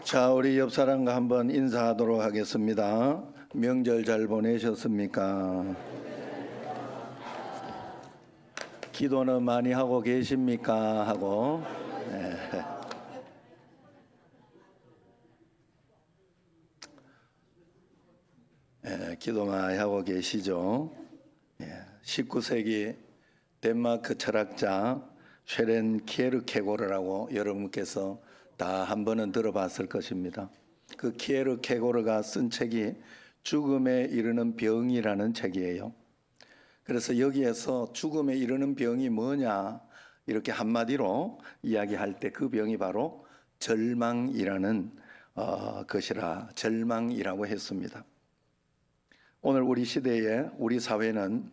자, 우리 옆 사람과 한번 인사하도록 하겠습니다. 명절 잘 보내셨습니까? 기도는 많이 하고 계십니까? 하고 기도 많이 하고 계시죠? 19세기 덴마크 철학자 쉐렌 키에르케고르라고 여러분께서 다 한 번은 들어봤을 것입니다. 그 키에르케고르가 쓴 책이 죽음에 이르는 병이라는 책이에요. 그래서 여기에서 죽음에 이르는 병이 뭐냐 이렇게 한마디로 이야기할 때 그 병이 바로 절망이라는 것이라 절망이라고 했습니다. 오늘 우리 시대에 우리 사회는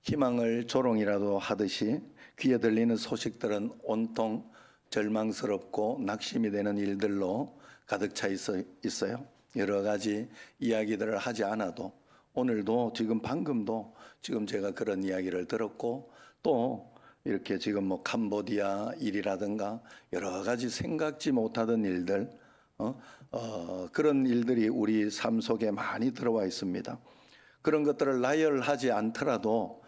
희망을 조롱이라도 하듯이 귀에 들리는 소식들은 온통 절망스럽고 낙심이 되는 일들로 가득 차 있어요. 여러 가지 이야기들을 하지 않아도 오늘도 지금 방금도 지금 제가 그런 이야기를 들었고 또 이렇게 지금 뭐 캄보디아 일이라든가 여러 가지 생각지 못하던 일들 그런 일들이 우리 삶 속에 많이 들어와 있습니다. 그런 것들을 나열하지 않더라도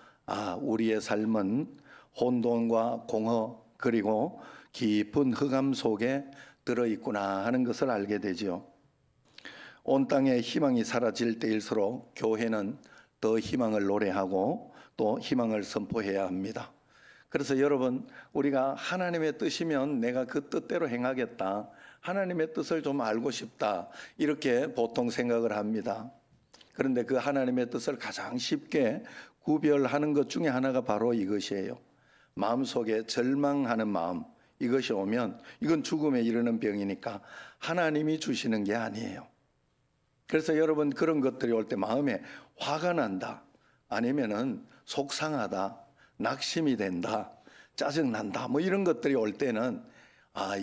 우리의 삶은 혼돈과 공허 그리고 깊은 흑암 속에 들어있구나 하는 것을 알게 되죠. 온 땅에 희망이 사라질 때일수록 교회는 더 희망을 노래하고 또 희망을 선포해야 합니다. 그래서 여러분 우리가 하나님의 뜻이면 내가 그 뜻대로 행하겠다. 하나님의 뜻을 좀 알고 싶다. 이렇게 보통 생각을 합니다. 그런데 그 하나님의 뜻을 가장 쉽게 구별하는 것 중에 하나가 바로 이것이에요. 마음속에 절망하는 마음 이것이 오면 이건 죽음에 이르는 병이니까 하나님이 주시는 게 아니에요. 그래서 여러분 그런 것들이 올 때 마음에 화가 난다 아니면은 속상하다 낙심이 된다 짜증난다 뭐 이런 것들이 올 때는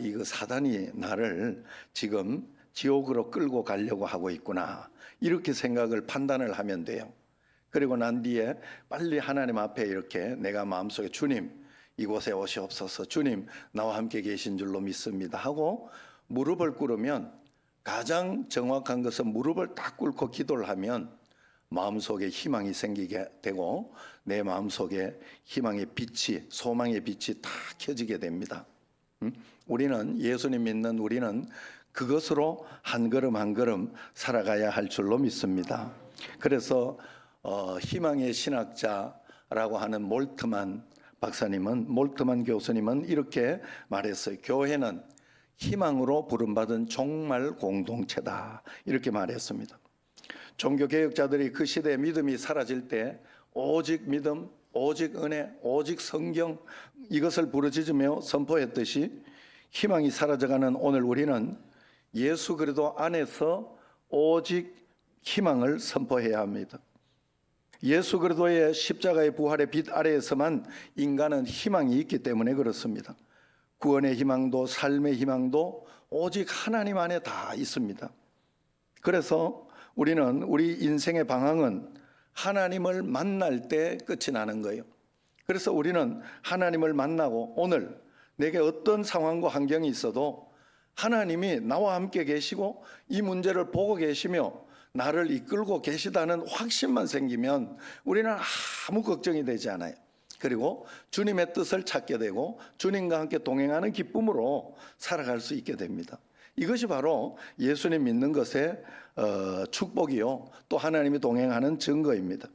이거 사단이 나를 지금 지옥으로 끌고 가려고 하고 있구나 이렇게 생각을 판단을 하면 돼요. 그리고 난 뒤에 빨리 하나님 앞에 이렇게 내가 마음속에 주님 이곳에 오시옵소서 주님 나와 함께 계신 줄로 믿습니다 하고 무릎을 꿇으면 가장 정확한 것은 무릎을 딱 꿇고 기도를 하면 마음속에 희망이 생기게 되고 내 마음속에 희망의 빛이 소망의 빛이 다 켜지게 됩니다. 우리는 예수님 믿는 우리는 그것으로 한 걸음 한 걸음 살아가야 할 줄로 믿습니다. 그래서 희망의 신학자라고 하는 몰트만 교수님은 이렇게 말했어요. 교회는 희망으로 부름받은 종말 공동체다 이렇게 말했습니다. 종교개혁자들이 그 시대에 믿음이 사라질 때 오직 믿음, 오직 은혜, 오직 성경 이것을 부르짖으며 선포했듯이 희망이 사라져가는 오늘 우리는 예수 그리스도 안에서 오직 희망을 선포해야 합니다. 예수 그리스도의 십자가의 부활의 빛 아래에서만 인간은 희망이 있기 때문에 그렇습니다. 구원의 희망도 삶의 희망도 오직 하나님 안에 다 있습니다. 그래서 우리는 우리 인생의 방향은 하나님을 만날 때 끝이 나는 거예요. 그래서 우리는 하나님을 만나고 오늘 내게 어떤 상황과 환경이 있어도 하나님이 나와 함께 계시고 이 문제를 보고 계시며 나를 이끌고 계시다는 확신만 생기면 우리는 아무 걱정이 되지 않아요. 그리고 주님의 뜻을 찾게 되고 주님과 함께 동행하는 기쁨으로 살아갈 수 있게 됩니다. 이것이 바로 예수님 믿는 것의 축복이요 또 하나님이 동행하는 증거입니다.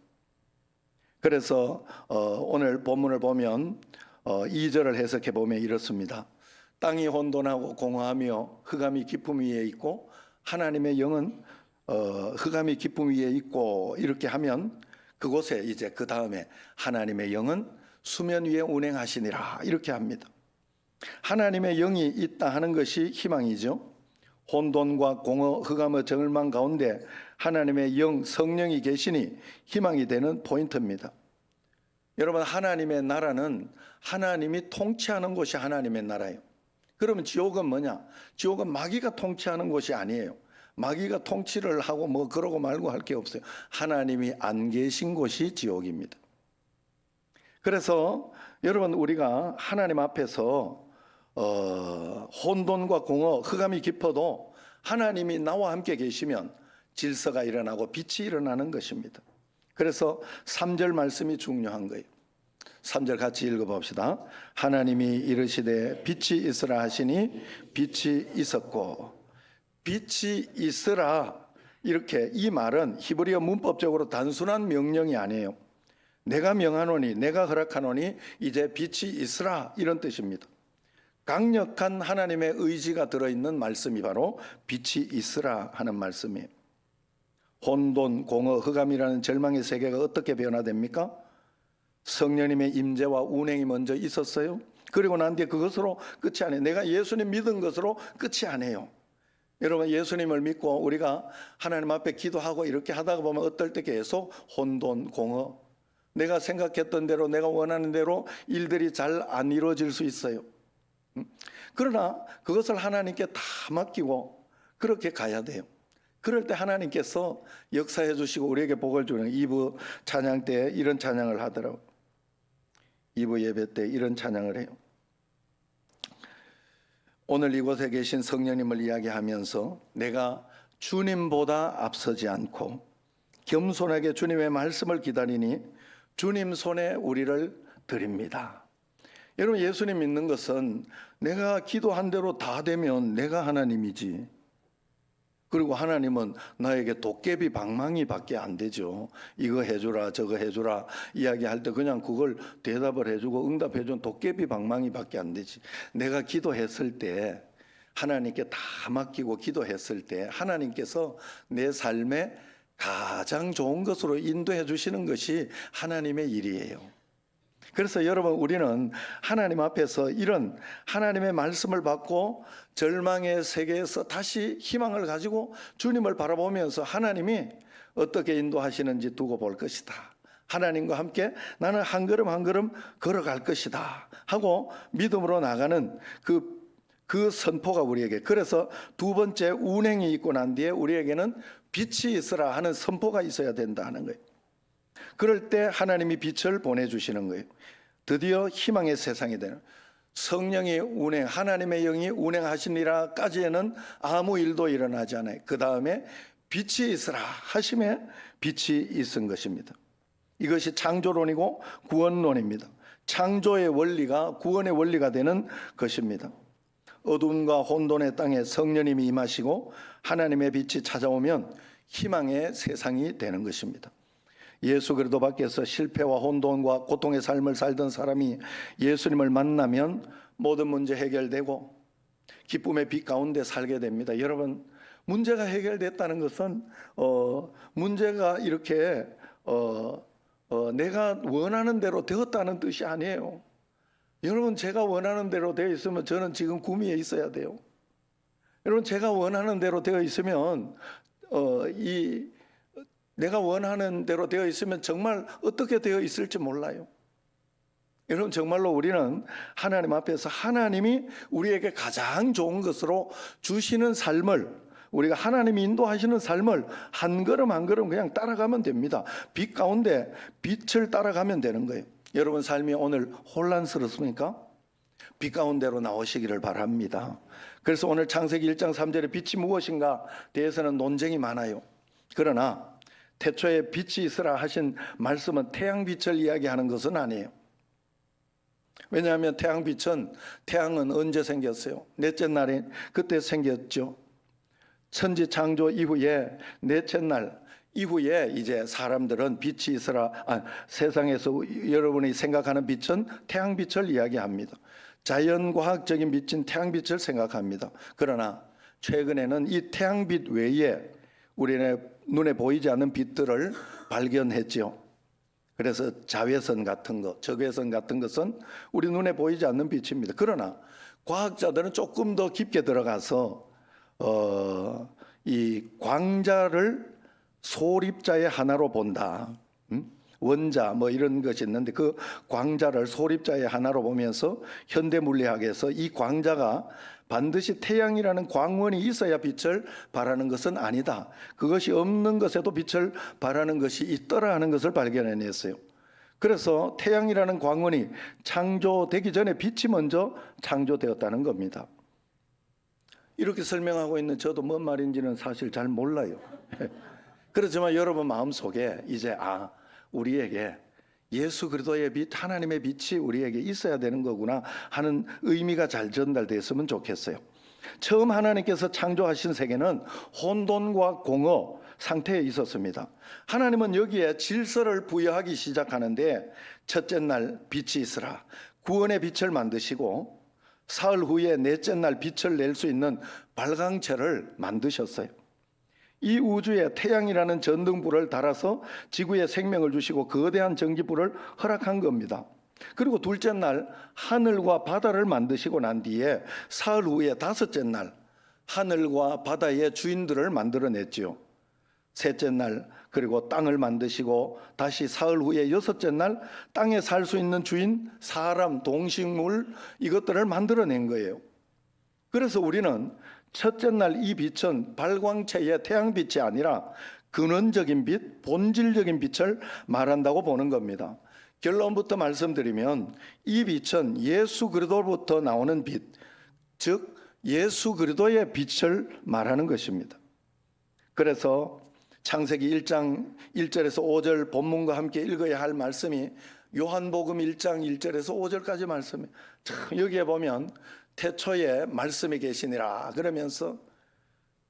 그래서 오늘 본문을 보면 2절을 해석해 보면 이렇습니다. 땅이 혼돈하고 공허하며 흑암이 깊음 위에 있고 하나님의 영은 흑암이 깊음 위에 있고 이렇게 하면 그곳에 이제 그 다음에 하나님의 영은 수면 위에 운행하시니라 이렇게 합니다. 하나님의 영이 있다 하는 것이 희망이죠. 혼돈과 공허 흑암의 절망 가운데 하나님의 영 성령이 계시니 희망이 되는 포인트입니다. 여러분 하나님의 나라는 하나님이 통치하는 곳이 하나님의 나라예요. 그러면 지옥은 뭐냐? 지옥은 마귀가 통치하는 곳이 아니에요. 마귀가 통치를 하고 뭐 그러고 말고 할 게 없어요. 하나님이 안 계신 곳이 지옥입니다. 그래서 여러분 우리가 하나님 앞에서 혼돈과 공허, 흑암이 깊어도 하나님이 나와 함께 계시면 질서가 일어나고 빛이 일어나는 것입니다. 그래서 3절 말씀이 중요한 거예요. 3절 같이 읽어봅시다. 하나님이 이르시되 빛이 있으라 하시니 빛이 있었고. 빛이 있으라, 이렇게 이 말은 히브리어 문법적으로 단순한 명령이 아니에요. 내가 명하노니, 내가 허락하노니 이제 빛이 있으라, 이런 뜻입니다. 강력한 하나님의 의지가 들어있는 말씀이 바로 빛이 있으라 하는 말씀이에요. 혼돈, 공허, 흑암이라는 절망의 세계가 어떻게 변화됩니까? 성령님의 임재와 운행이 먼저 있었어요. 그리고 난 뒤에 그것으로 끝이 아니에요. 내가 예수님 믿은 것으로 끝이 아니에요. 여러분, 예수님을 믿고 우리가 하나님 앞에 기도하고 이렇게 하다가 보면 어떨 때 계속 혼돈, 공허, 내가 생각했던 대로, 내가 원하는 대로 일들이 잘 안 이루어질 수 있어요. 그러나 그것을 하나님께 다 맡기고 그렇게 가야 돼요. 그럴 때 하나님께서 역사해 주시고 우리에게 복을 주는, 2부 찬양 때 이런 찬양을 하더라고요. 2부 예배 때 이런 찬양을 해요. 오늘 이곳에 계신 성령님을 이야기하면서 내가 주님보다 앞서지 않고 겸손하게 주님의 말씀을 기다리니 주님 손에 우리를 드립니다. 여러분, 예수님 믿는 것은 내가 기도한 대로 다 되면 내가 하나님이지. 그리고 하나님은 나에게 도깨비 방망이 밖에 안 되죠. 이거 해주라 저거 해주라 이야기할 때 그냥 그걸 대답을 해주고 응답해준 도깨비 방망이 밖에 안 되지. 내가 기도했을 때, 하나님께 다 맡기고 기도했을 때 하나님께서 내 삶에 가장 좋은 것으로 인도해 주시는 것이 하나님의 일이에요. 그래서 여러분, 우리는 하나님 앞에서 이런 하나님의 말씀을 받고 절망의 세계에서 다시 희망을 가지고 주님을 바라보면서 하나님이 어떻게 인도하시는지 두고 볼 것이다. 하나님과 함께 나는 한 걸음 한 걸음 걸어갈 것이다 하고 믿음으로 나가는 그 선포가 우리에게, 그래서 두 번째 운행이 있고 난 뒤에 우리에게는 빛이 있으라 하는 선포가 있어야 된다 하는 거예요. 그럴 때 하나님이 빛을 보내주시는 거예요. 드디어 희망의 세상이 되는, 성령이 운행, 하나님의 영이 운행하시니라까지에는 아무 일도 일어나지 않아요. 그 다음에 빛이 있으라 하심에 빛이 있은 것입니다. 이것이 창조론이고 구원론입니다. 창조의 원리가 구원의 원리가 되는 것입니다. 어둠과 혼돈의 땅에 성령님이 임하시고 하나님의 빛이 찾아오면 희망의 세상이 되는 것입니다. 예수 그리스도 밖에서 실패와 혼돈과 고통의 삶을 살던 사람이 예수님을 만나면 모든 문제 해결되고 기쁨의 빛 가운데 살게 됩니다. 여러분, 문제가 해결됐다는 것은 문제가 이렇게 내가 원하는 대로 되었다는 뜻이 아니에요. 여러분, 제가 원하는 대로 되어 있으면 저는 지금 구미에 있어야 돼요. 여러분, 제가 원하는 대로 되어 있으면 내가 원하는 대로 되어 있으면 정말 어떻게 되어 있을지 몰라요. 여러분, 정말로 우리는 하나님 앞에서 하나님이 우리에게 가장 좋은 것으로 주시는 삶을, 우리가 하나님이 인도하시는 삶을 한 걸음 한 걸음 그냥 따라가면 됩니다. 빛 가운데 빛을 따라가면 되는 거예요. 여러분 삶이 오늘 혼란스럽습니까? 빛 가운데로 나오시기를 바랍니다. 그래서 오늘 창세기 1장 3절에 빛이 무엇인가 대해서는 논쟁이 많아요. 그러나 태초에 빛이 있으라 하신 말씀은 태양빛을 이야기하는 것은 아니에요. 왜냐하면 태양은 언제 생겼어요? 넷째 날에 그때 생겼죠. 천지 창조 이후에 넷째 날 이후에 이제 사람들은 빛이 있으라, 세상에서 여러분이 생각하는 빛은 태양빛을 이야기합니다. 자연과학적인 빛인 태양빛을 생각합니다. 그러나 최근에는 이 태양빛 외에 우리의 눈에 보이지 않는 빛들을 발견했죠. 그래서 자외선 같은 것, 적외선 같은 것은 우리 눈에 보이지 않는 빛입니다. 그러나 과학자들은 조금 더 깊게 들어가서 이 광자를 소립자의 하나로 본다. 원자 뭐 이런 것이 있는데 그 광자를 소립자의 하나로 보면서 현대 물리학에서 이 광자가 반드시 태양이라는 광원이 있어야 빛을 발하는 것은 아니다. 그것이 없는 것에도 빛을 발하는 것이 있더라 하는 것을 발견해냈어요. 그래서 태양이라는 광원이 창조되기 전에 빛이 먼저 창조되었다는 겁니다. 이렇게 설명하고 있는 저도 뭔 말인지는 사실 잘 몰라요. 그렇지만 여러분 마음속에 이제 우리에게 예수 그리스도의 빛, 하나님의 빛이 우리에게 있어야 되는 거구나 하는 의미가 잘 전달됐으면 좋겠어요. 처음 하나님께서 창조하신 세계는 혼돈과 공허 상태에 있었습니다. 하나님은 여기에 질서를 부여하기 시작하는데 첫째 날 빛이 있으라 구원의 빛을 만드시고 사흘 후에 넷째 날 빛을 낼 수 있는 발광체를 만드셨어요. 이 우주에 태양이라는 전등불을 달아서 지구에 생명을 주시고 거대한 전기불을 허락한 겁니다. 그리고 둘째 날 하늘과 바다를 만드시고 난 뒤에 사흘 후에 다섯째 날 하늘과 바다의 주인들을 만들어냈지요. 셋째 날 그리고 땅을 만드시고 다시 사흘 후에 여섯째 날 땅에 살 수 있는 주인, 사람, 동식물 이것들을 만들어낸 거예요. 그래서 우리는 첫째 날 이 빛은 발광체의 태양빛이 아니라 근원적인 빛, 본질적인 빛을 말한다고 보는 겁니다. 결론부터 말씀드리면 이 빛은 예수 그리스도로부터 나오는 빛, 즉 예수 그리스도의 빛을 말하는 것입니다. 그래서 창세기 1장 1절에서 5절 본문과 함께 읽어야 할 말씀이 요한복음 1장 1절에서 5절까지 말씀이에요. 여기에 보면 태초에 말씀이 계시니라 그러면서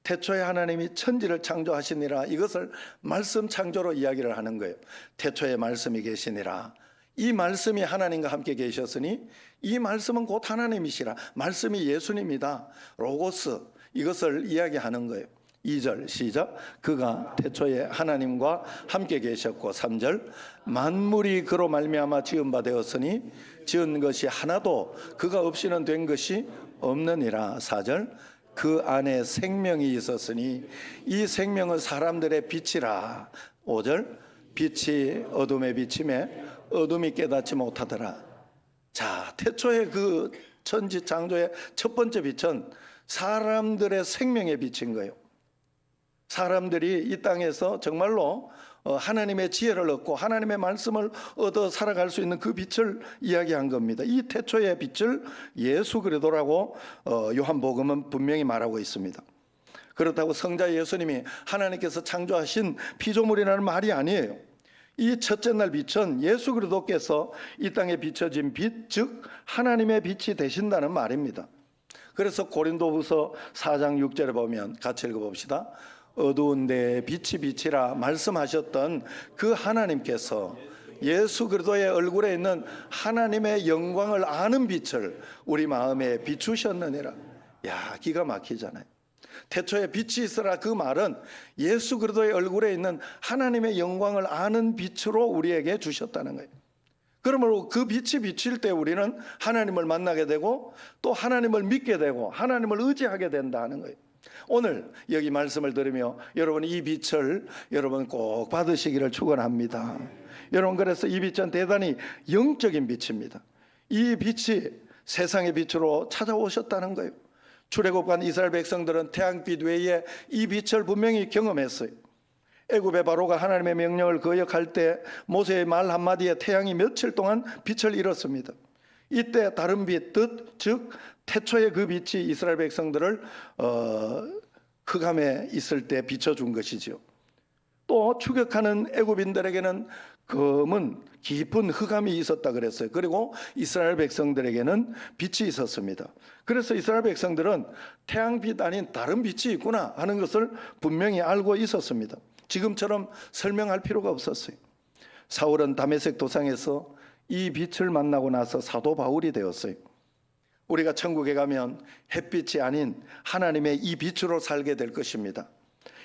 태초에 하나님이 천지를 창조하시니라 이것을 말씀 창조로 이야기를 하는 거예요. 태초에 말씀이 계시니라. 이 말씀이 하나님과 함께 계셨으니 이 말씀은 곧 하나님이시라. 말씀이 예수님이다. 로고스 이것을 이야기하는 거예요. 2절 시작. 그가 태초에 하나님과 함께 계셨고 3절 만물이 그로 말미암아 지은 바 되었으니 지은 것이 하나도 그가 없이는 된 것이 없느니라. 4절 그 안에 생명이 있었으니 이 생명은 사람들의 빛이라. 5절 빛이 어둠에 비침에 어둠이 깨닫지 못하더라. 자, 태초의 그 천지 창조의 첫 번째 빛은 사람들의 생명의 빛인 거예요. 사람들이 이 땅에서 정말로 하나님의 지혜를 얻고 하나님의 말씀을 얻어 살아갈 수 있는 그 빛을 이야기한 겁니다. 이 태초의 빛을 예수 그리스도라고 요한복음은 분명히 말하고 있습니다. 그렇다고 성자 예수님이 하나님께서 창조하신 피조물이라는 말이 아니에요. 이 첫째 날 빛은 예수 그리스도께서 이 땅에 비춰진 빛, 즉 하나님의 빛이 되신다는 말입니다. 그래서 고린도후서 4장 6절에 보면 같이 읽어봅시다. 어두운 데에 빛이 비치라 말씀하셨던 그 하나님께서 예수 그리스도의 얼굴에 있는 하나님의 영광을 아는 빛을 우리 마음에 비추셨느니라. 야, 기가 막히잖아요. 태초에 빛이 있으라 그 말은 예수 그리스도의 얼굴에 있는 하나님의 영광을 아는 빛으로 우리에게 주셨다는 거예요. 그러므로 그 빛이 비칠 때 우리는 하나님을 만나게 되고 또 하나님을 믿게 되고 하나님을 의지하게 된다는 거예요. 오늘 여기 말씀을 들으며 여러분 이 빛을 여러분 꼭 받으시기를 축원합니다. 여러분 그래서 이 빛은 대단히 영적인 빛입니다. 이 빛이 세상의 빛으로 찾아오셨다는 거예요. 출애굽한 이스라엘 백성들은 태양빛 외에 이 빛을 분명히 경험했어요. 애굽의 바로가 하나님의 명령을 거역할 때 모세의 말 한마디에 태양이 며칠 동안 빛을 잃었습니다. 이때 다른 빛, 뜻, 즉 태초의 그 빛이 이스라엘 백성들을 흑암에 있을 때 비춰준 것이죠. 또 추격하는 애굽인들에게는 검은 깊은 흑암이 있었다 그랬어요. 그리고 이스라엘 백성들에게는 빛이 있었습니다. 그래서 이스라엘 백성들은 태양빛 아닌 다른 빛이 있구나 하는 것을 분명히 알고 있었습니다. 지금처럼 설명할 필요가 없었어요. 사울은 다메섹 도상에서 이 빛을 만나고 나서 사도 바울이 되었어요. 우리가 천국에 가면 햇빛이 아닌 하나님의 이 빛으로 살게 될 것입니다.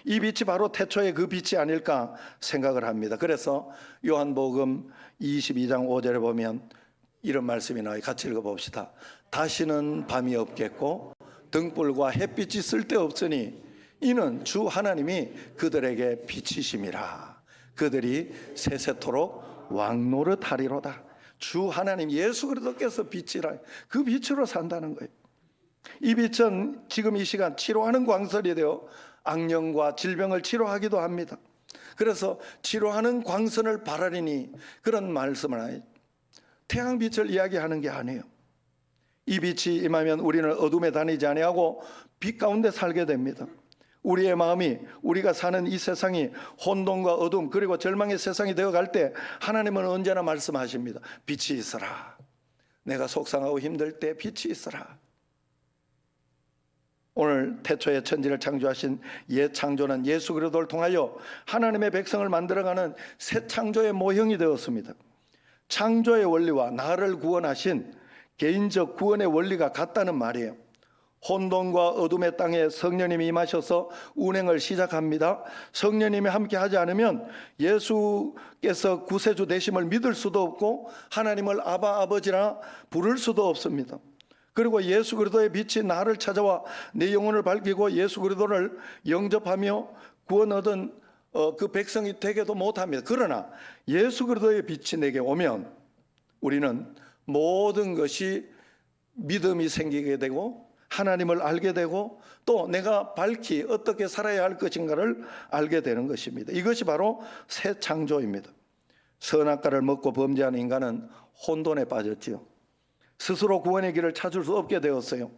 이 빛이 바로 태초의 그 빛이 아닐까 생각을 합니다. 그래서 요한복음 22장 5절에 보면 이런 말씀이 나와요. 같이 읽어봅시다. 다시는 밤이 없겠고 등불과 햇빛이 쓸데없으니 이는 주 하나님이 그들에게 빛이심이라. 그들이 세세토록 왕노릇하리로다. 주 하나님 예수 그리스도께서 빛이라. 그 빛으로 산다는 거예요. 이 빛은 지금 이 시간 치료하는 광설이 되어 악령과 질병을 치료하기도 합니다. 그래서 치료하는 광선을 바라리니 그런 말씀을 하요. 태양빛을 이야기하는 게 아니에요. 이 빛이 임하면 우리는 어둠에 다니지 아니하고 빛 가운데 살게 됩니다. 우리의 마음이, 우리가 사는 이 세상이 혼돈과 어둠 그리고 절망의 세상이 되어갈 때 하나님은 언제나 말씀하십니다. 빛이 있어라. 내가 속상하고 힘들 때 빛이 있어라. 오늘 태초에 천지를 창조하신 옛 창조는 예수 그리스도를 통하여 하나님의 백성을 만들어가는 새 창조의 모형이 되었습니다. 창조의 원리와 나를 구원하신 개인적 구원의 원리가 같다는 말이에요. 혼돈과 어둠의 땅에 성령님이 임하셔서 운행을 시작합니다. 성령님이 함께 하지 않으면 예수께서 구세주 되심을 믿을 수도 없고 하나님을 아바 아버지라 부를 수도 없습니다. 그리고 예수 그리스도의 빛이 나를 찾아와 내 영혼을 밝히고 예수 그리스도를 영접하며 구원 얻은 그 백성이 되게도 못합니다. 그러나 예수 그리스도의 빛이 내게 오면 우리는 모든 것이 믿음이 생기게 되고 하나님을 알게 되고 또 내가 밝히 어떻게 살아야 할 것인가를 알게 되는 것입니다. 이것이 바로 새 창조입니다. 선악과를 먹고 범죄하는 인간은 혼돈에 빠졌지요. 스스로 구원의 길을 찾을 수 없게 되었어요.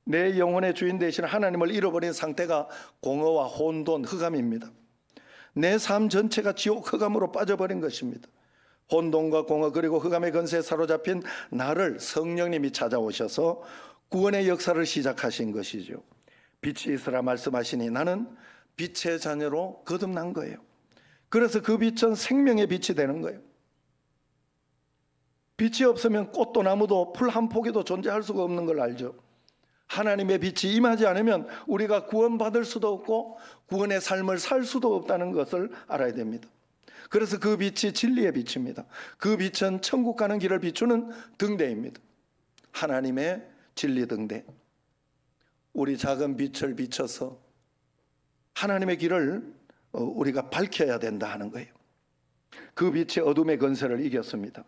내 영혼의 주인 되신 하나님을 잃어버린 상태가 공허와 혼돈, 흑암입니다. 내 삶 전체가 지옥 흑암으로 빠져버린 것입니다. 혼돈과 공허 그리고 흑암의 건세에 사로잡힌 나를 성령님이 찾아오셔서 구원의 역사를 시작하신 것이죠. 빛이 있으라 말씀하시니 나는 빛의 자녀로 거듭난 거예요. 그래서 그 빛은 생명의 빛이 되는 거예요. 빛이 없으면 꽃도 나무도 풀 한 포기도 존재할 수가 없는 걸 알죠. 하나님의 빛이 임하지 않으면 우리가 구원받을 수도 없고 구원의 삶을 살 수도 없다는 것을 알아야 됩니다. 그래서 그 빛이 진리의 빛입니다. 그 빛은 천국 가는 길을 비추는 등대입니다. 하나님의 진리 등대. 우리 작은 빛을 비춰서 하나님의 길을 우리가 밝혀야 된다 하는 거예요. 그 빛이 어둠의 건세를 이겼습니다.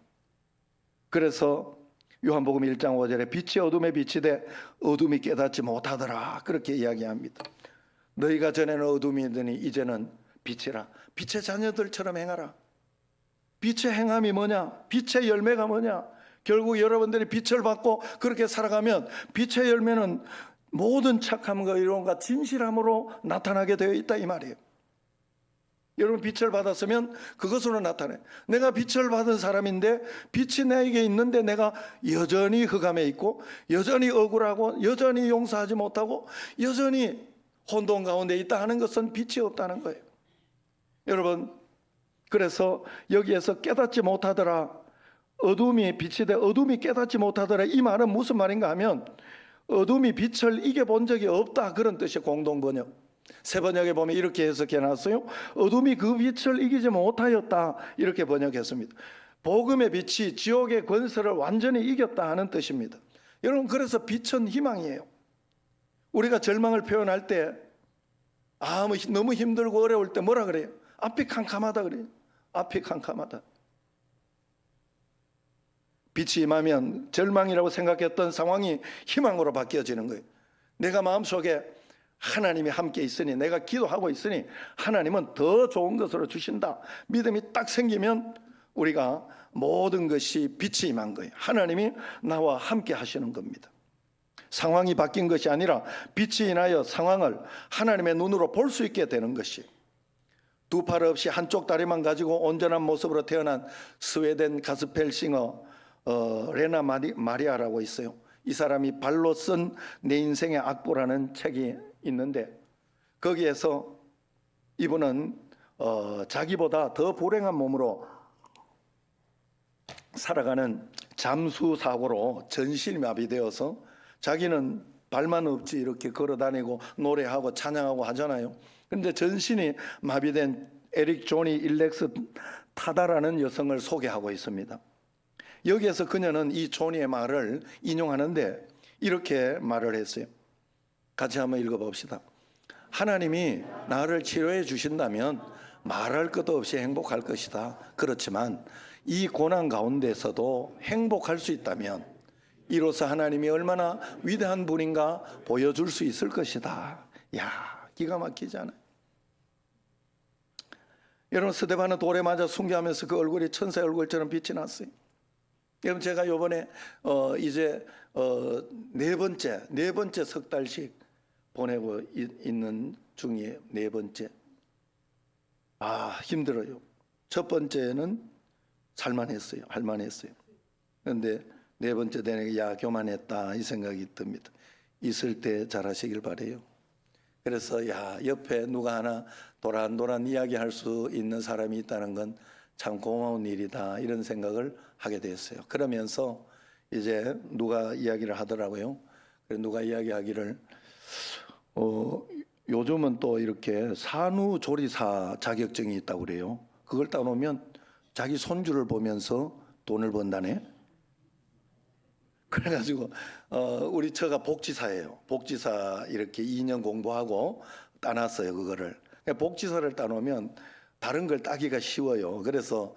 그래서 요한복음 1장 5절에 빛이 어둠에 비치되 어둠이 깨닫지 못하더라 그렇게 이야기합니다. 너희가 전에는 어둠이더니 이제는 빛이라. 빛의 자녀들처럼 행하라. 빛의 행함이 뭐냐? 빛의 열매가 뭐냐? 결국 여러분들이 빛을 받고 그렇게 살아가면 빛의 열매는 모든 착함과 의로움과 진실함으로 나타나게 되어 있다 이 말이에요. 여러분 빛을 받았으면 그것으로 나타나요. 내가 빛을 받은 사람인데 빛이 내게 있는데 내가 여전히 흑암에 있고 여전히 억울하고 여전히 용서하지 못하고 여전히 혼돈 가운데 있다 하는 것은 빛이 없다는 거예요. 여러분 그래서 여기에서 깨닫지 못하더라. 어둠이 빛이 돼 어둠이 깨닫지 못하더라. 이 말은 무슨 말인가 하면 어둠이 빛을 이겨본 적이 없다 그런 뜻이에요. 공동번역. 새 번역에 보면 이렇게 해석해 놨어요. 어둠이 그 빛을 이기지 못하였다 이렇게 번역했습니다. 복음의 빛이 지옥의 권세를 완전히 이겼다 하는 뜻입니다. 여러분 그래서 빛은 희망이에요. 우리가 절망을 표현할 때 너무 힘들고 어려울 때 뭐라 그래요? 앞이 캄캄하다 그래요. 앞이 캄캄하다. 빛이 임하면 절망이라고 생각했던 상황이 희망으로 바뀌어지는 거예요. 내가 마음속에 하나님이 함께 있으니 내가 기도하고 있으니 하나님은 더 좋은 것으로 주신다. 믿음이 딱 생기면 우리가 모든 것이 빛이 임한 거예요. 하나님이 나와 함께 하시는 겁니다. 상황이 바뀐 것이 아니라 빛이 인하여 상황을 하나님의 눈으로 볼 수 있게 되는 것이 두 팔 없이 한쪽 다리만 가지고 온전한 모습으로 태어난 스웨덴 가스펠 싱어 레나 마리아라고 있어요. 이 사람이 발로 쓴 내 인생의 악보라는 책이 있는데 거기에서 이분은 자기보다 더 불행한 몸으로 살아가는 잠수 사고로 전신이 마비되어서 자기는 발만 없지 이렇게 걸어다니고 노래하고 찬양하고 하잖아요. 그런데 전신이 마비된 에릭 조니 일렉스 타다라는 여성을 소개하고 있습니다. 여기에서 그녀는 이 조니의 말을 인용하는데 이렇게 말을 했어요. 같이 한번 읽어봅시다. 하나님이 나를 치료해 주신다면 말할 것도 없이 행복할 것이다. 그렇지만 이 고난 가운데서도 행복할 수 있다면 이로써 하나님이 얼마나 위대한 분인가 보여줄 수 있을 것이다. 야, 기가 막히잖아요. 여러분 스데반은 돌에 맞아 순교하면서 그 얼굴이 천사의 얼굴처럼 빛이 났어요. 여러분 제가 이번에 이제 네 번째 석 달씩 보내고 있는 중에 네 번째. 힘들어요. 첫 번째는 살만했어요. 할만했어요. 그런데 네 번째 되니까 교만했다 이 생각이 듭니다. 있을 때 잘하시길 바래요. 그래서 옆에 누가 하나 도란도란 이야기할 수 있는 사람이 있다는 건 참 고마운 일이다 이런 생각을 하게 됐어요. 그러면서 이제 누가 이야기를 하더라고요. 누가 이야기하기를 요즘은 또 이렇게 산후조리사 자격증이 있다고 그래요. 그걸 따놓으면 자기 손주를 보면서 돈을 번다네. 그래가지고 우리 처가 복지사예요. 복지사 이렇게 2년 공부하고 따놨어요. 그거를. 복지사를 따놓으면 다른 걸 따기가 쉬워요. 그래서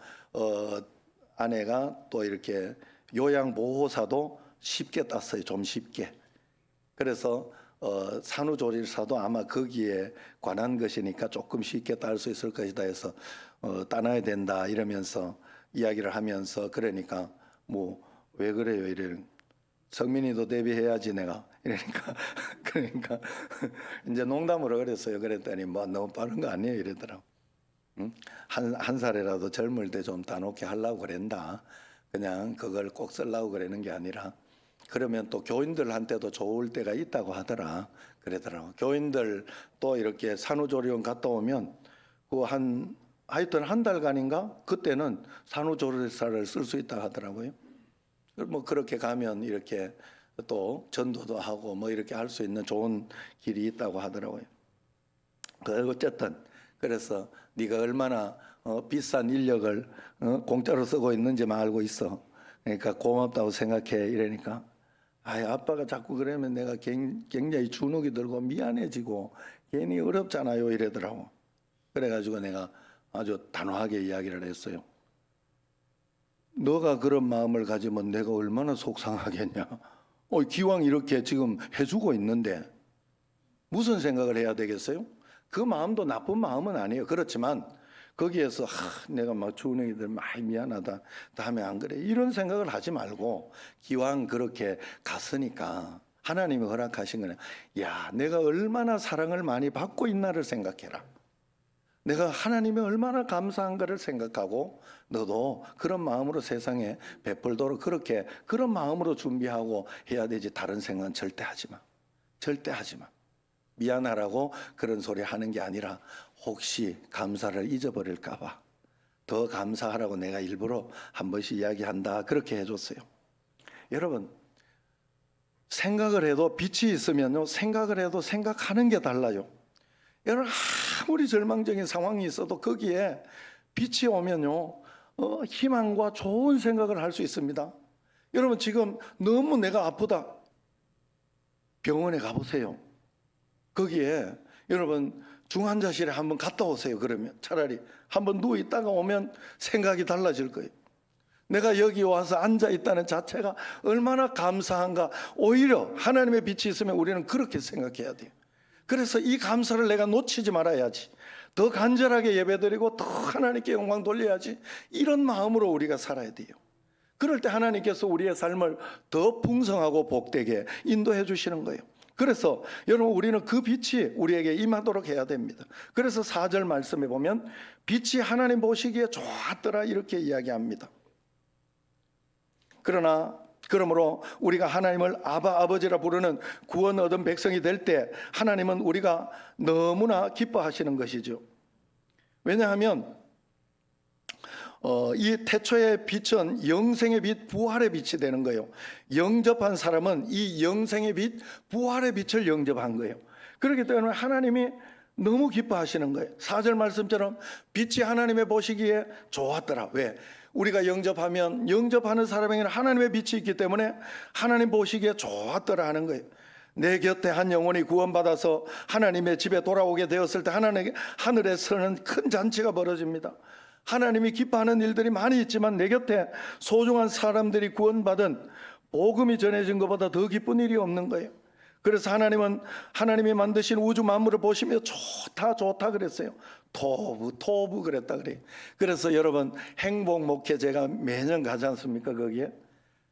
아내가 또 이렇게 요양보호사도 쉽게 땄어요. 좀 쉽게. 그래서 산후조리사도 아마 거기에 관한 것이니까 조금 쉽게 딸 수 있을 것이다 해서 따놔야 된다 이러면서 이야기를 하면서 그러니까 뭐 왜 그래요 이래. 성민이도 대비해야지 내가 이러니까 그러니까 이제 농담으로 그랬어요. 그랬더니 뭐 너무 빠른 거 아니에요 이러더라고. 응? 한 살이라도 젊을 때 좀 따놓게 하려고 그랬다. 그냥 그걸 꼭 쓰려고 그러는 게 아니라 그러면 또 교인들한테도 좋을 때가 있다고 하더라. 그러더라고. 교인들 또 이렇게 산후조리원 갔다 오면 하여튼 한 달간인가 그때는 산후조리사를 쓸 수 있다 하더라고요. 뭐 그렇게 가면 이렇게 또 전도도 하고 뭐 이렇게 할 수 있는 좋은 길이 있다고 하더라고요. 어쨌든 그래서 네가 얼마나 비싼 인력을 공짜로 쓰고 있는지만 알고 있어. 그러니까 고맙다고 생각해 이러니까 아빠가 자꾸 그러면 내가 굉장히 주눅이 들고 미안해지고 괜히 어렵잖아요 이러더라고. 그래가지고 내가 아주 단호하게 이야기를 했어요. 너가 그런 마음을 가지면 내가 얼마나 속상하겠냐. 기왕 이렇게 지금 해주고 있는데 무슨 생각을 해야 되겠어요? 그 마음도 나쁜 마음은 아니에요. 그렇지만 거기에서 내가 막 주능이들 많이 미안하다. 다음에 안 그래. 이런 생각을 하지 말고 기왕 그렇게 갔으니까 하나님이 허락하신 거는 내가 얼마나 사랑을 많이 받고 있나를 생각해라. 내가 하나님이 얼마나 감사한가를 생각하고 너도 그런 마음으로 세상에 베풀도록 그런 마음으로 준비하고 해야 되지. 다른 생각은 절대 하지 마. 절대 하지 마. 미안하라고 그런 소리 하는 게 아니라 혹시 감사를 잊어버릴까 봐 더 감사하라고 내가 일부러 한 번씩 이야기한다. 그렇게 해줬어요. 여러분 생각을 해도 빛이 있으면요 생각을 해도 생각하는 게 달라요. 여러분 아무리 절망적인 상황이 있어도 거기에 빛이 오면요 희망과 좋은 생각을 할 수 있습니다. 여러분 지금 너무 내가 아프다. 병원에 가보세요. 거기에 여러분 중환자실에 한번 갔다 오세요. 그러면 차라리 한번 누워 있다가 오면 생각이 달라질 거예요. 내가 여기 와서 앉아 있다는 자체가 얼마나 감사한가. 오히려 하나님의 빛이 있으면 우리는 그렇게 생각해야 돼요. 그래서 이 감사를 내가 놓치지 말아야지. 더 간절하게 예배드리고 더 하나님께 영광 돌려야지. 이런 마음으로 우리가 살아야 돼요. 그럴 때 하나님께서 우리의 삶을 더 풍성하고 복되게 인도해 주시는 거예요. 그래서 여러분 우리는 그 빛이 우리에게 임하도록 해야 됩니다. 그래서 4절 말씀에 보면 빛이 하나님 보시기에 좋았더라 이렇게 이야기합니다. 그러므로 우리가 하나님을 아버지라 부르는 구원 얻은 백성이 될 때 하나님은 우리가 너무나 기뻐하시는 것이죠. 왜냐하면 이 태초의 빛은 영생의 빛, 부활의 빛이 되는 거예요. 영접한 사람은 이 영생의 빛, 부활의 빛을 영접한 거예요. 그렇기 때문에 하나님이 너무 기뻐하시는 거예요. 4절 말씀처럼 빛이 하나님의 보시기에 좋았더라. 왜? 우리가 영접하면 영접하는 사람에게는 하나님의 빛이 있기 때문에 하나님 보시기에 좋았더라 하는 거예요. 내 곁에 한 영혼이 구원받아서 하나님의 집에 돌아오게 되었을 때 하늘에서는 큰 잔치가 벌어집니다. 하나님이 기뻐하는 일들이 많이 있지만 내 곁에 소중한 사람들이 구원받은 복음이 전해진 것보다 더 기쁜 일이 없는 거예요. 그래서 하나님은 하나님이 만드신 우주 만물을 보시며 좋다 그랬어요. 토부 그랬다 그래요. 그래서 여러분 행복 목회 제가 매년 가지 않습니까? 거기에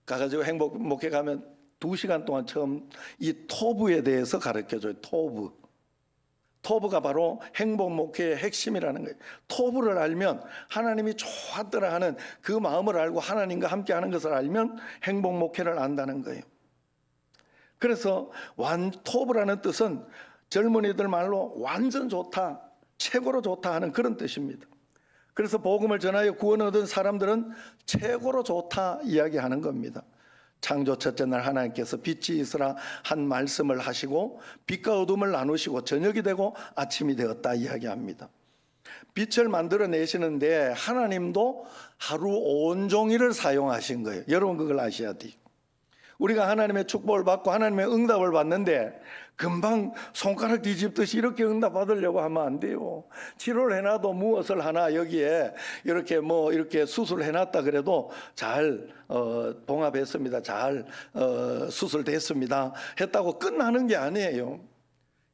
가가지고 행복 목회 가면 2시간 동안 처음 이 토부에 대해서 가르쳐줘요. 토부가 바로 행복 목회의 핵심이라는 거예요. 토부를 알면 하나님이 좋았더라 하는 그 마음을 알고 하나님과 함께하는 것을 알면 행복 목회를 안다는 거예요. 그래서 토부라는 뜻은 젊은이들 말로 완전 좋다, 최고로 좋다 하는 그런 뜻입니다. 그래서 복음을 전하여 구원 얻은 사람들은 최고로 좋다 이야기하는 겁니다. 창조 첫째 날 하나님께서 빛이 있으라 한 말씀을 하시고 빛과 어둠을 나누시고 저녁이 되고 아침이 되었다 이야기합니다. 빛을 만들어내시는데 하나님도 하루 온종일을 사용하신 거예요. 여러분 그걸 아셔야 돼요. 우리가 하나님의 축복을 받고 하나님의 응답을 받는데 금방 손가락 뒤집듯이 이렇게 응답 받으려고 하면 안 돼요. 치료를 해놔도 무엇을 하나 여기에 이렇게 수술해놨다 그래도 잘 봉합했습니다. 잘 수술됐습니다. 했다고 끝나는 게 아니에요.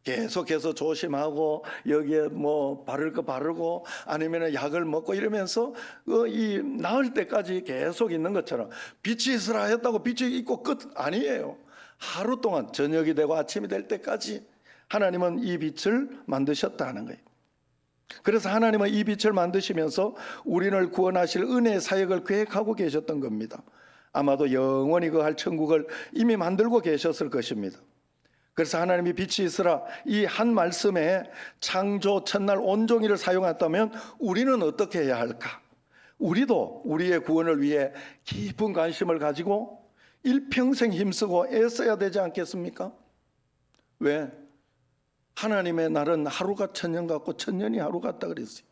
계속해서 조심하고 여기에 바를 거 바르고 아니면 약을 먹고 이러면서 이 나을 때까지 계속 있는 것처럼 빛이 있으라 했다고 빛이 있고 끝 아니에요. 하루 동안 저녁이 되고 아침이 될 때까지 하나님은 이 빛을 만드셨다 하는 거예요. 그래서 하나님은 이 빛을 만드시면서 우리를 구원하실 은혜의 사역을 계획하고 계셨던 겁니다. 아마도 영원히 거할 천국을 이미 만들고 계셨을 것입니다. 그래서 하나님이 빛이 있으라 이 한 말씀에 창조 첫날 온종일을 사용했다면 우리는 어떻게 해야 할까? 우리도 우리의 구원을 위해 깊은 관심을 가지고 일평생 힘쓰고 애써야 되지 않겠습니까? 왜? 하나님의 날은 하루가 천년 같고 천년이 하루 같다 그랬어요.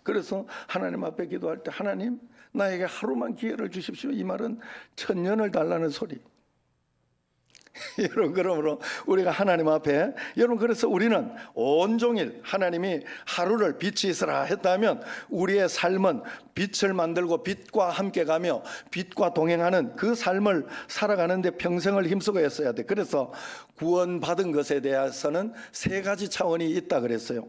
그래서 하나님 앞에 기도할 때 하나님 나에게 하루만 기회를 주십시오. 이 말은 천년을 달라는 소리. 여러분 그러므로 우리가 하나님 앞에 여러분 그래서 우리는 온종일 하나님이 하루를 빛이 있으라 했다면 우리의 삶은 빛을 만들고 빛과 함께 가며 빛과 동행하는 그 삶을 살아가는데 평생을 힘쓰고 했어야 돼. 그래서 구원받은 것에 대해서는 3가지 차원이 있다 그랬어요.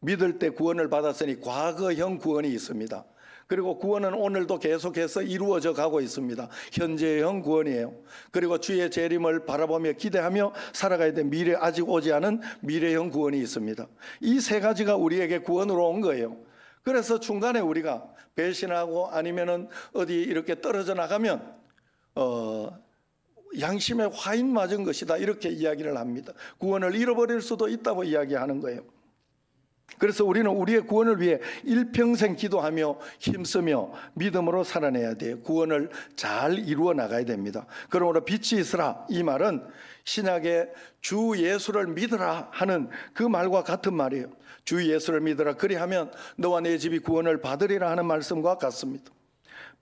믿을 때 구원을 받았으니 과거형 구원이 있습니다. 그리고 구원은 오늘도 계속해서 이루어져 가고 있습니다. 현재형 구원이에요. 그리고 주의 재림을 바라보며 기대하며 살아가야 될 미래 아직 오지 않은 미래형 구원이 있습니다. 이 3가지가 우리에게 구원으로 온 거예요. 그래서 중간에 우리가 배신하고 아니면은 어디 이렇게 떨어져 나가면 양심에 화인 맞은 것이다 이렇게 이야기를 합니다. 구원을 잃어버릴 수도 있다고 이야기하는 거예요. 그래서 우리는 우리의 구원을 위해 일평생 기도하며 힘쓰며 믿음으로 살아내야 돼요. 구원을 잘 이루어 나가야 됩니다. 그러므로 빛이 있으라 이 말은 신약의 주 예수를 믿으라 하는 그 말과 같은 말이에요. 주 예수를 믿으라 그리하면 너와 내 집이 구원을 받으리라 하는 말씀과 같습니다.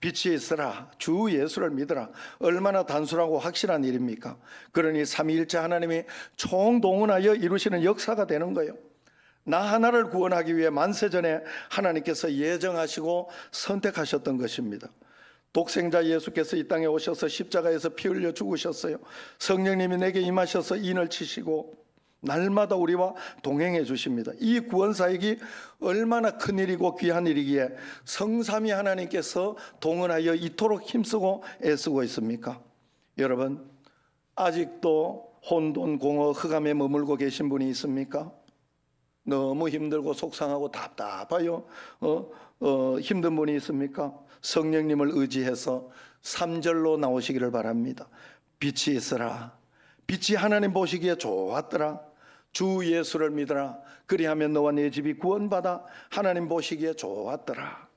빛이 있으라 주 예수를 믿으라 얼마나 단순하고 확실한 일입니까? 그러니 삼위일체 하나님이 총동원하여 이루시는 역사가 되는 거예요. 나 하나를 구원하기 위해 만세전에 하나님께서 예정하시고 선택하셨던 것입니다. 독생자 예수께서 이 땅에 오셔서 십자가에서 피 흘려 죽으셨어요. 성령님이 내게 임하셔서 인을 치시고 날마다 우리와 동행해 주십니다. 이 구원사역이 얼마나 큰 일이고 귀한 일이기에 성삼위 하나님께서 동원하여 이토록 힘쓰고 애쓰고 있습니까? 여러분 아직도 혼돈 공허 흑암에 머물고 계신 분이 있습니까? 너무 힘들고 속상하고 답답하여 힘든 분이 있습니까? 성령님을 의지해서 3절로 나오시기를 바랍니다. 빛이 있으라 빛이 하나님 보시기에 좋았더라 주 예수를 믿으라 그리하면 너와 내 집이 구원받아 하나님 보시기에 좋았더라.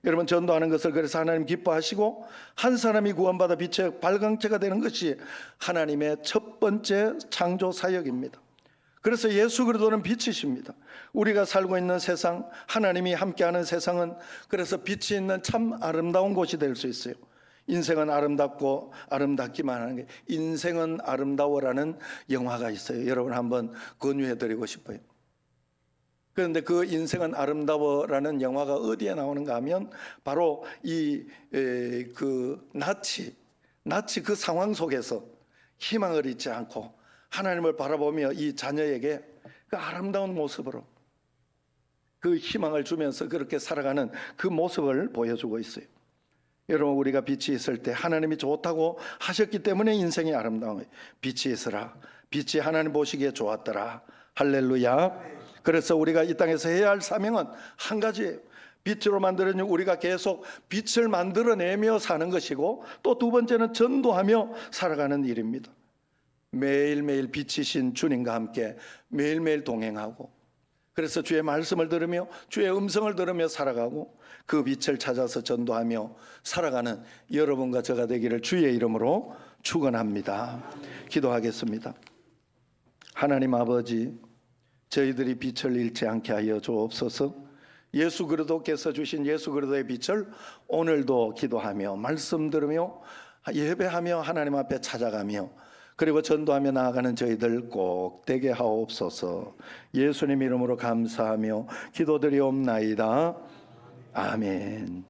여러분 전도하는 것을 그래서 하나님 기뻐하시고 한 사람이 구원받아 빛의 발광체가 되는 것이 하나님의 첫 번째 창조 사역입니다. 그래서 예수 그리스도는 빛이십니다. 우리가 살고 있는 세상 하나님이 함께하는 세상은 그래서 빛이 있는 참 아름다운 곳이 될 수 있어요. 인생은 아름답고 아름답기만 하는 게 인생은 아름다워라는 영화가 있어요. 여러분 한번 권유해드리고 싶어요. 그런데 그 인생은 아름다워라는 영화가 어디에 나오는가 하면 바로 그 나치 그 상황 속에서 희망을 잊지 않고 하나님을 바라보며 이 자녀에게 그 아름다운 모습으로 그 희망을 주면서 그렇게 살아가는 그 모습을 보여주고 있어요. 여러분, 우리가 빛이 있을 때 하나님이 좋다고 하셨기 때문에 인생이 아름다운 거예요. 빛이 있으라. 빛이 하나님 보시기에 좋았더라. 할렐루야. 그래서 우리가 이 땅에서 해야 할 사명은 한 가지예요. 빛으로 만들어진 우리가 계속 빛을 만들어내며 사는 것이고, 또 두 번째는 전도하며 살아가는 일입니다. 매일매일 빛이신 주님과 함께 매일매일 동행하고, 그래서 주의 말씀을 들으며 주의 음성을 들으며 살아가고, 그 빛을 찾아서 전도하며 살아가는 여러분과 저가 되기를 주의 이름으로 축원합니다. 기도하겠습니다. 하나님 아버지, 저희들이 빛을 잃지 않게 하여 주옵소서. 예수 그리스도께서 주신 예수 그리스도의 빛을 오늘도 기도하며 말씀 들으며 예배하며 하나님 앞에 찾아가며, 그리고 전도하며 나아가는 저희들 꼭 되게 하옵소서. 예수님 이름으로 감사하며 기도드리옵나이다. 아멘.